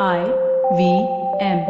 IVM.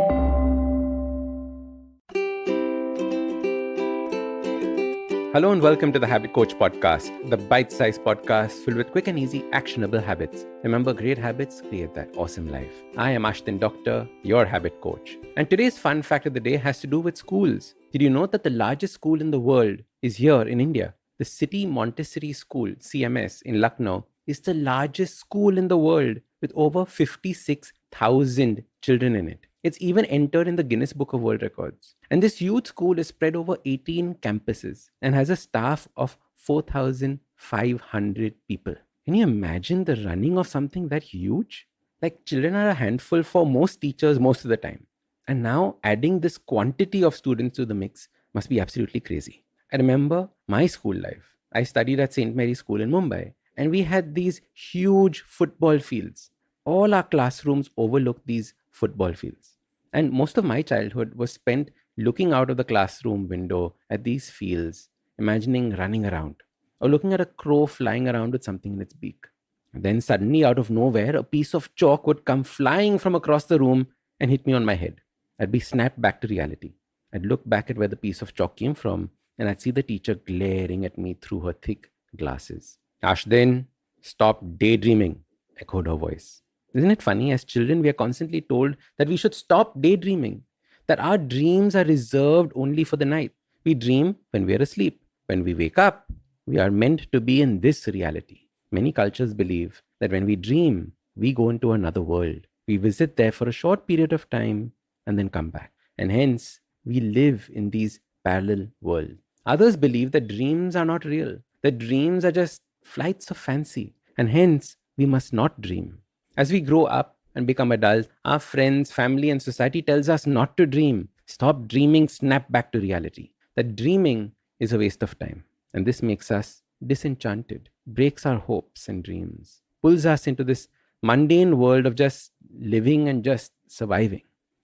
Hello and welcome to the Habit Coach Podcast, the bite-sized podcast filled with quick and easy actionable habits. Remember, great habits create that awesome life. I am Ashdin Doctor, your habit coach. And today's fun fact of the day has to do with schools. Did you know that the largest school in the world is here in India? The City Montessori School, CMS, in Lucknow is the largest school in the world with over 56,000 children in it. It's even entered in the Guinness Book of World Records. And this youth school is spread over 18 campuses and has a staff of 4,500 people. Can you imagine the running of something that huge? Like, children are a handful for most teachers most of the time. And now adding this quantity of students to the mix must be absolutely crazy. I remember my school life. I studied at St. Mary's School in Mumbai, and we had these huge football fields. All our classrooms overlooked these football fields. And most of my childhood was spent looking out of the classroom window at these fields, imagining running around, or looking at a crow flying around with something in its beak. Then suddenly, out of nowhere, a piece of chalk would come flying from across the room and hit me on my head. I'd be snapped back to reality. I'd look back at where the piece of chalk came from, and I'd see the teacher glaring at me through her thick glasses. Ashdin, stop daydreaming, echoed her voice. Isn't it funny? As children, we are constantly told that we should stop daydreaming, that our dreams are reserved only for the night. We dream when we are asleep. When we wake up, we are meant to be in this reality. Many cultures believe that when we dream, we go into another world. We visit there for a short period of time and then come back. And hence, we live in these parallel worlds. Others believe that dreams are not real, that dreams are just flights of fancy, and hence, we must not dream. As we grow up and become adults, our friends, family, and society tells us not to dream. Stop dreaming, snap back to reality. That dreaming is a waste of time. And this makes us disenchanted, breaks our hopes and dreams, pulls us into this mundane world of just living and just surviving.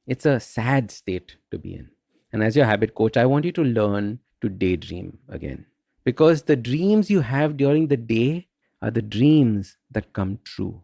It's a sad state to be in. And as your habit coach, I want you to learn to daydream again. Because the dreams you have during the day are the dreams that come true.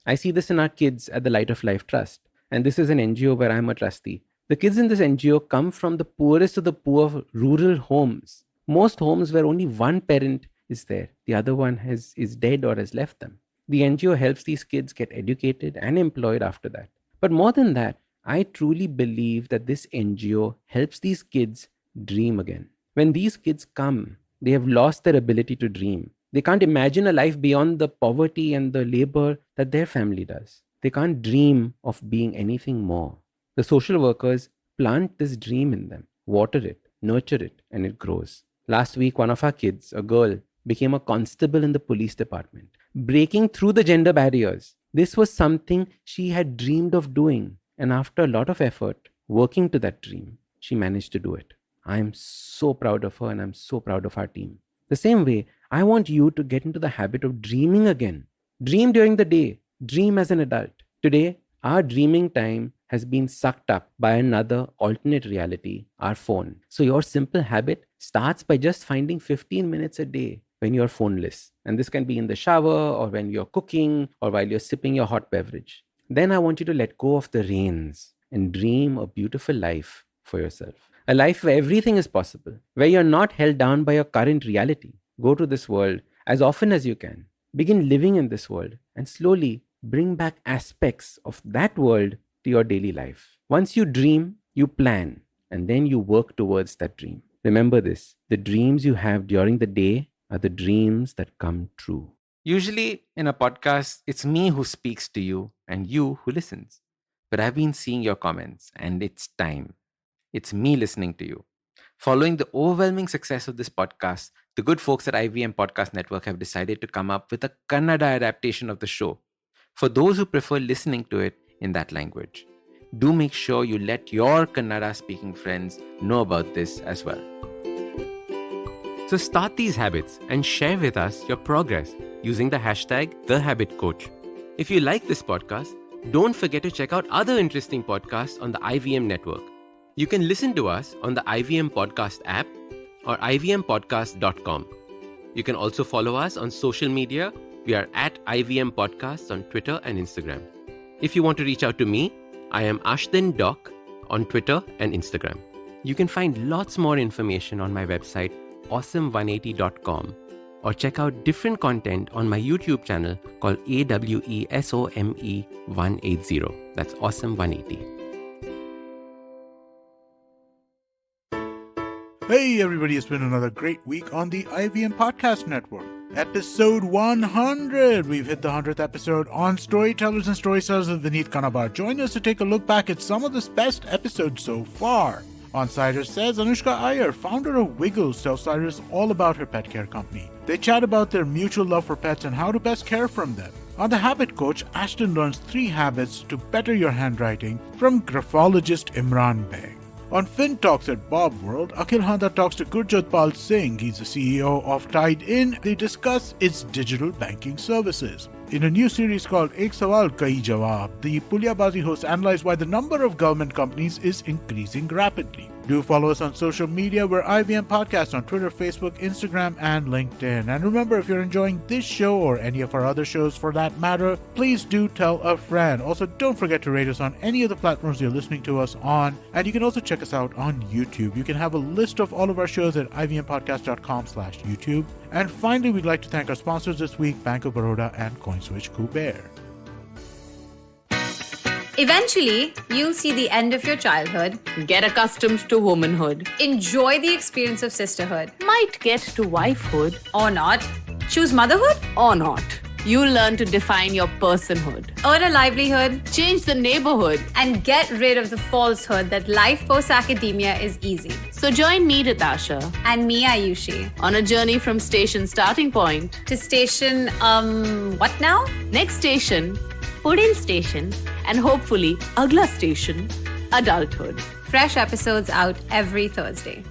I see this in our kids at the Light of Life Trust. And this is an NGO where I'm a trustee. The kids in this NGO come from the poorest of the poor rural homes. Most homes where only one parent is there. The other one is dead or has left them. The NGO helps these kids get educated and employed after that. But more than that, I truly believe that this NGO helps these kids dream again. When these kids come, they have lost their ability to dream. They can't imagine a life beyond the poverty and the labor that their family does. They can't dream of being anything more. The social workers plant this dream in them, water it, nurture it, and it grows. Last week, one of our kids, a girl, became a constable in the police department, breaking through the gender barriers. This was something she had dreamed of doing. And after a lot of effort, working to that dream, she managed to do it. I am so proud of her and I'm so proud of our team. The same way, I want you to get into the habit of dreaming again. Dream during the day. Dream as an adult. Today, our dreaming time has been sucked up by another alternate reality, our phone. So your simple habit starts by just finding 15 minutes a day when you're phoneless. And this can be in the shower or when you're cooking or while you're sipping your hot beverage. Then I want you to let go of the reins and dream a beautiful life for yourself. A life where everything is possible, where you're not held down by your current reality. Go to this world as often as you can. Begin living in this world and slowly bring back aspects of that world to your daily life. Once you dream, you plan, and then you work towards that dream. Remember this, the dreams you have during the day are the dreams that come true. Usually in a podcast, it's me who speaks to you and you who listens. But I've been seeing your comments and it's time. It's me listening to you. Following the overwhelming success of this podcast, the good folks at IVM Podcast Network have decided to come up with a Kannada adaptation of the show for those who prefer listening to it in that language. Do make sure you let your Kannada speaking friends know about this as well. So start these habits and share with us your progress using the hashtag #TheHabitCoach. If you like this podcast, don't forget to check out other interesting podcasts on the IVM network. You can listen to us on the IVM Podcast app or ivmpodcast.com. You can also follow us on social media. We are at IVM Podcasts on Twitter and Instagram. If you want to reach out to me, I am Ashdin Doc on Twitter and Instagram. You can find lots more information on my website, awesome180.com, or check out different content on my YouTube channel called AWESOME180. That's Awesome180. Hey everybody, it's been another great week on the IVM Podcast Network. Episode 100! We've hit the 100th episode on Storytellers and Storytellers with Vineet Kanabar. Join us to take a look back at some of the best episodes so far. On Cider Says, Anushka Iyer, founder of Wiggles, tells Cyrus all about her pet care company. They chat about their mutual love for pets and how to best care from them. On The Habit Coach, Ashton learns 3 habits to better your handwriting from graphologist Imran Beg. On Fin Talks at Bob World, Akhil Handa talks to Gurjot Pal Singh. He's the CEO of Tide In. They discuss its digital banking services. In a new series called Ek Sawal Kai Jawab, the Pulyabazi hosts analyze why the number of government companies is increasing rapidly. Do follow us on social media. We're IVM Podcast on Twitter, Facebook, Instagram, and LinkedIn. And remember, if you're enjoying this show or any of our other shows for that matter, please do tell a friend. Also, don't forget to rate us on any of the platforms you're listening to us on. And you can also check us out on YouTube. You can have a list of all of our shows at ivmpodcast.com/YouTube. And finally, we'd like to thank our sponsors this week, Bank of Baroda and CoinSwitch Kuber. Eventually, you'll see the end of your childhood. Get accustomed to womanhood. Enjoy the experience of sisterhood. Might get to wifehood. Or not. Choose motherhood. Or not. You'll learn to define your personhood. Earn a livelihood. Change the neighborhood. And get rid of the falsehood that life post-academia is easy. So join me, Natasha. And me, Ayushi. On a journey from station starting point. To station, what now? Next station, Pudin station. And hopefully, Agla station, adulthood. Fresh episodes out every Thursday.